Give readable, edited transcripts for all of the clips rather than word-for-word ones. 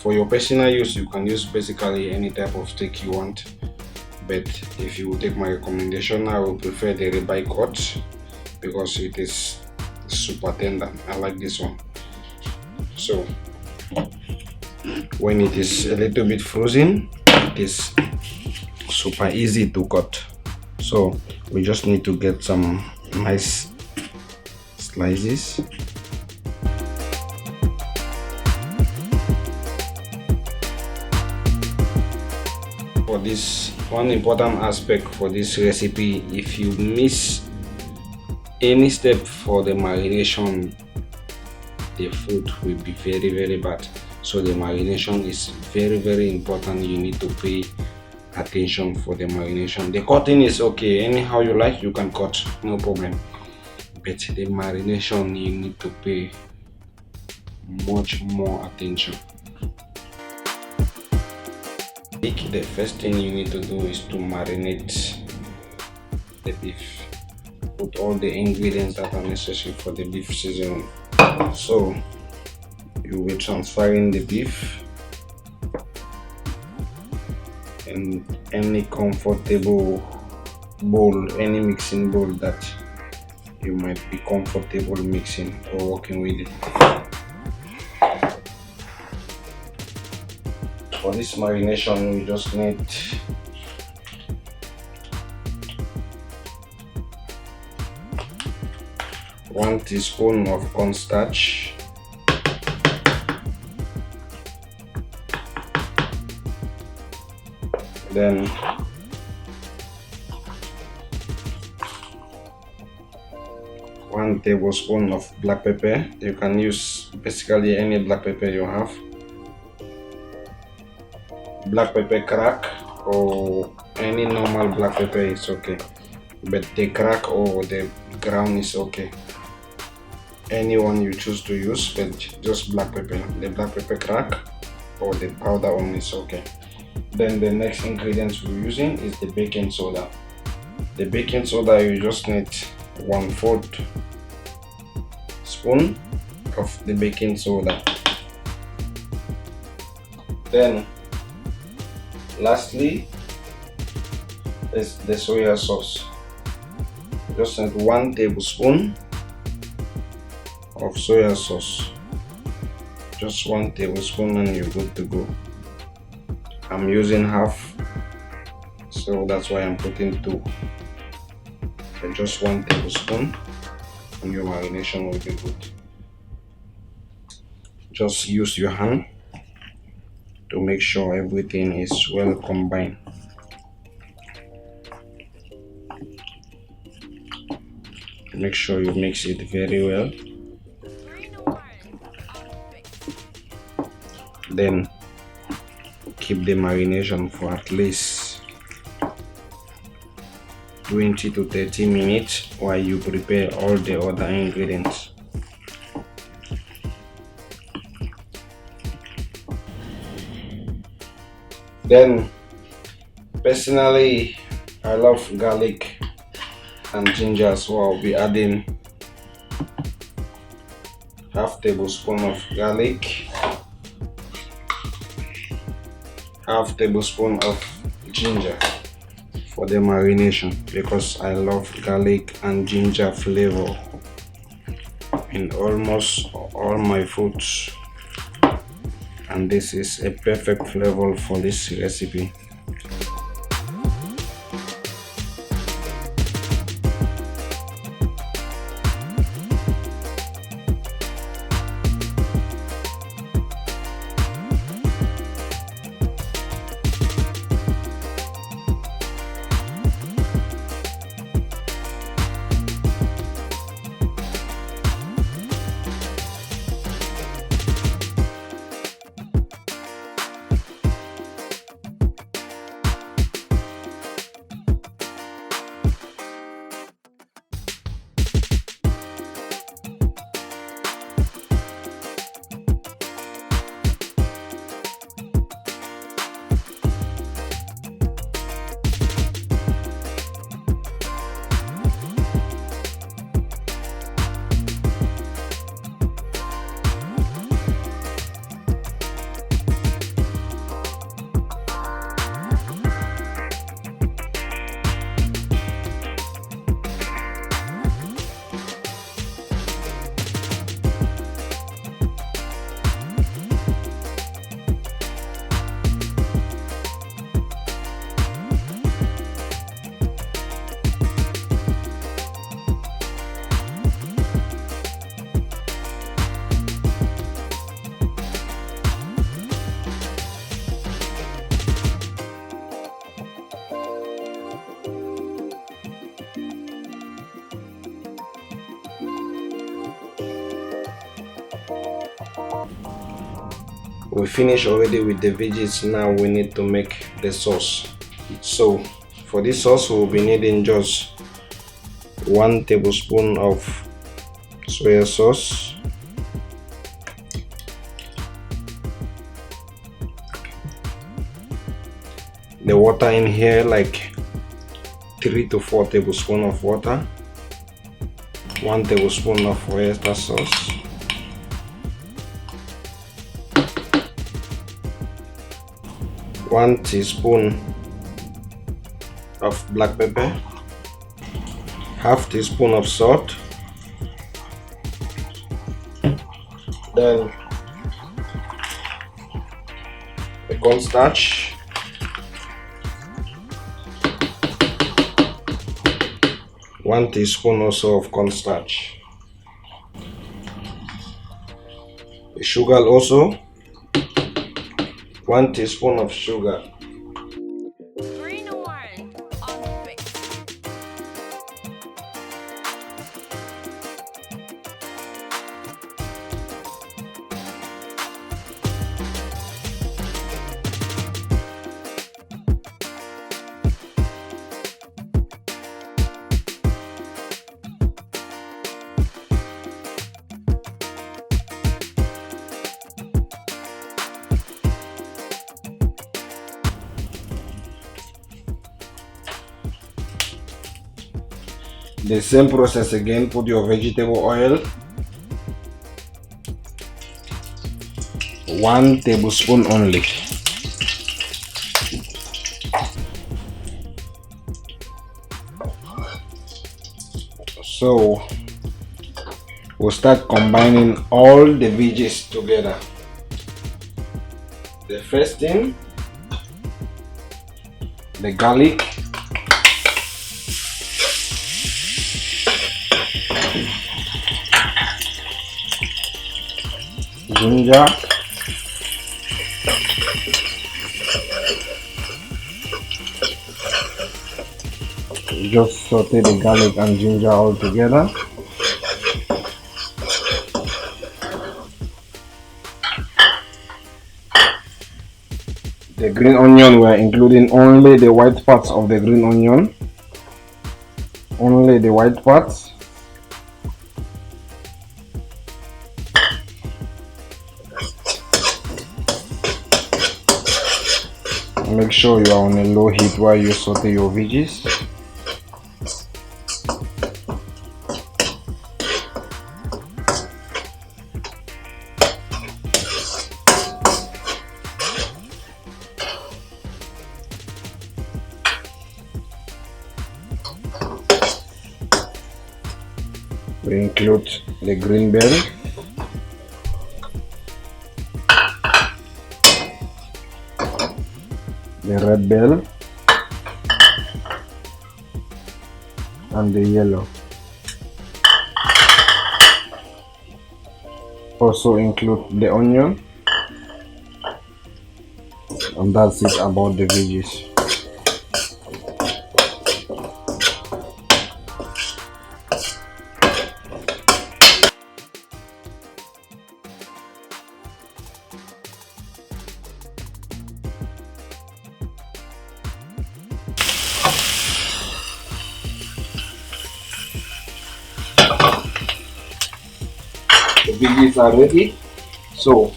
For your personal use, you can use basically any type of steak you want. But if you take my recommendation, I will prefer the ribeye cut because it is super tender. I like this one. So when it is a little bit frozen, it is super easy to cut. So we just need to get some nice slices. For this, one important aspect for this recipe, if you miss any step for the marination, the food will be very bad. So the marination is very important. You need to pay attention for the marination. The cutting is okay, anyhow you like, you can cut, no problem. But the marination, you need to pay much more attention. The first thing you need to do is to marinate the beef. Put all the ingredients that are necessary for the beef seasoning. So you will be transferring the beef in any comfortable bowl, any mixing bowl that you might be comfortable mixing or working with it. For this marination, you just need 1 teaspoon of cornstarch, then 1 tablespoon of black pepper. You can use basically any black pepper you have. Black pepper crack or any normal black pepper is okay, but the crack or the ground is okay. Anyone you choose to use, but just black pepper. The black pepper crack or the powder one is okay. Then the next ingredients we're using is the baking soda. The baking soda, you just need 1/4 spoon of the baking soda. Then lastly is the soya sauce. Just need 1 tablespoon of soya sauce. Just 1 tablespoon and you're good to go. I'm using half, so that's why I'm putting 2. So just 1 tablespoon and your marination will be good. Just use your hand to make sure everything is well combined. Make sure you mix it very well. Then keep the marination for at least 20 to 30 minutes while you prepare all the other ingredients. Then personally, I love garlic and ginger, so I'll be adding half tablespoon of garlic, half tablespoon of ginger for the marination, because I love garlic and ginger flavor in almost all my foods, and this is a perfect flavor for this recipe. We finish already with the veggies. Now we need to make the sauce. So for this sauce we'll be needing just 1 tablespoon of soya sauce, the water in here like 3 to 4 tablespoons of water, 1 tablespoon of oyster sauce, one teaspoon of black pepper, half teaspoon of salt, then the cornstarch, one teaspoon also of cornstarch, the sugar also, 1 teaspoon of sugar. The same process again, put your vegetable oil, 1 tablespoon only. So we'll start combining all the veggies together. The first thing, the garlic, ginger, just saute the garlic and ginger all together. The green onion, we're including only the white parts of the green onion, only the white parts. Make sure you are on a low heat while you saute your veggies. We include the green bell, the red bell, and the yellow. Also include the onion, and that's it about the veggies. The veggies are ready, so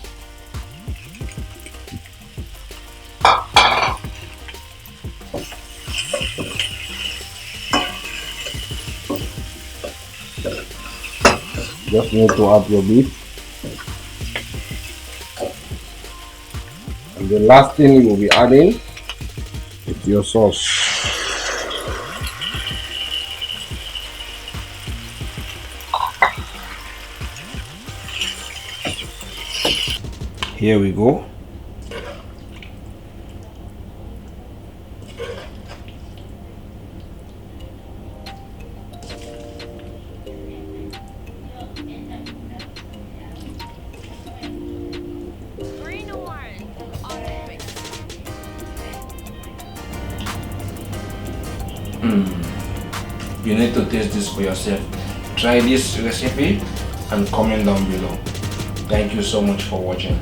just need to add your beef, and the last thing you will be adding is your sauce. Here we go. You need to taste this for yourself. Try this recipe and comment down below. Thank you so much for watching.